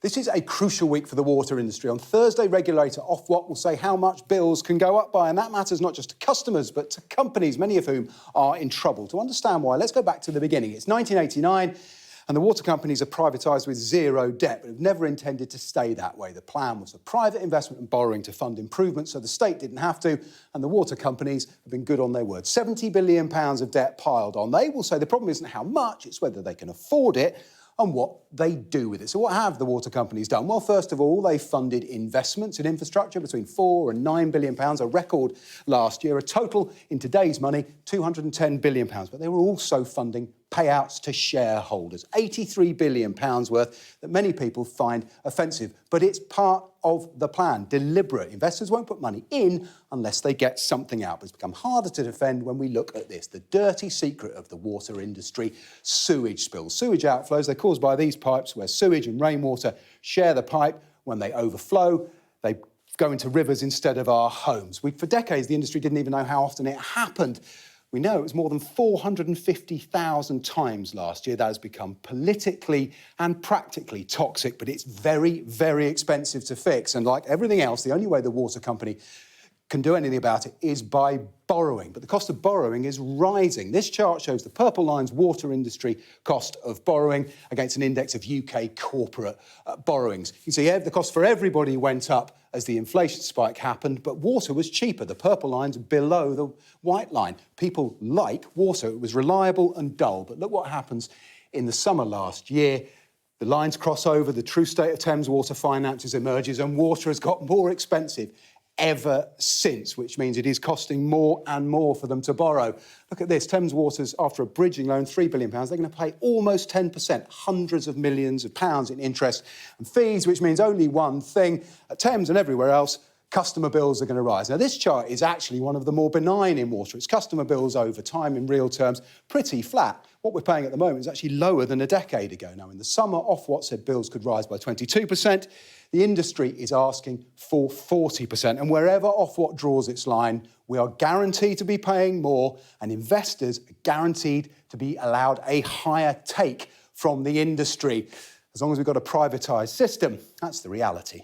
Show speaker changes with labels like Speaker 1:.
Speaker 1: This is a crucial week for the water industry. On Thursday, regulator Ofwat will say how much bills can go up by, and that matters not just to customers, but to companies, many of whom are in trouble. To understand why, let's go back to the beginning. It's 1989, and the water companies are privatised with zero debt, but have never intended to stay that way. The plan was for private investment and borrowing to fund improvements so the state didn't have to, and the water companies have been good on their word. £70 billion of debt piled on. They will say the problem isn't how much, it's whether they can afford it and what they do with it. So what have the water companies done? Well, first of all, they funded investments in infrastructure between £4 and £9 billion, a record last year, a total in today's money, £210 billion. But they were also funding payouts to shareholders, £83 billion worth that many people find offensive. But it's part of the plan, deliberate. Investors won't put money in unless they get something out. But it's become harder to defend when we look at this, the dirty secret of the water industry, sewage spills. Sewage outflows, they're caused by these pipes where sewage and rainwater share the pipe. When they overflow, they go into rivers instead of our homes. For decades, the industry didn't even know how often it happened. We know it was more than 450,000 times last year. That has become politically and practically toxic, but it's very, very expensive to fix. And like everything else, the only way the water company can do anything about it is by borrowing. But the cost of borrowing is rising. This chart shows the purple line's water industry cost of borrowing against an index of UK corporate borrowings. You can see the cost for everybody went up as the inflation spike happened, but water was cheaper. The purple line's below the white line. People like water. It was reliable and dull. But look what happens in the summer last year. The lines cross over, the true state of Thames Water finances emerges, and water has got more expensive ever since, which means it is costing more and more for them to borrow. Look at this, Thames Water's, after a bridging loan, £3 billion, they're going to pay almost 10%, hundreds of millions of pounds in interest and fees, which means only one thing. At Thames and everywhere else, customer bills are going to rise. Now, this chart is actually one of the more benign in water. It's customer bills over time in real terms, pretty flat. What we're paying at the moment is actually lower than a decade ago. Now, in the summer, Ofwat said bills could rise by 22%. The industry is asking for 40%. And wherever Ofwat draws its line, we are guaranteed to be paying more, and investors are guaranteed to be allowed a higher take from the industry. As long as we've got a privatised system, that's the reality.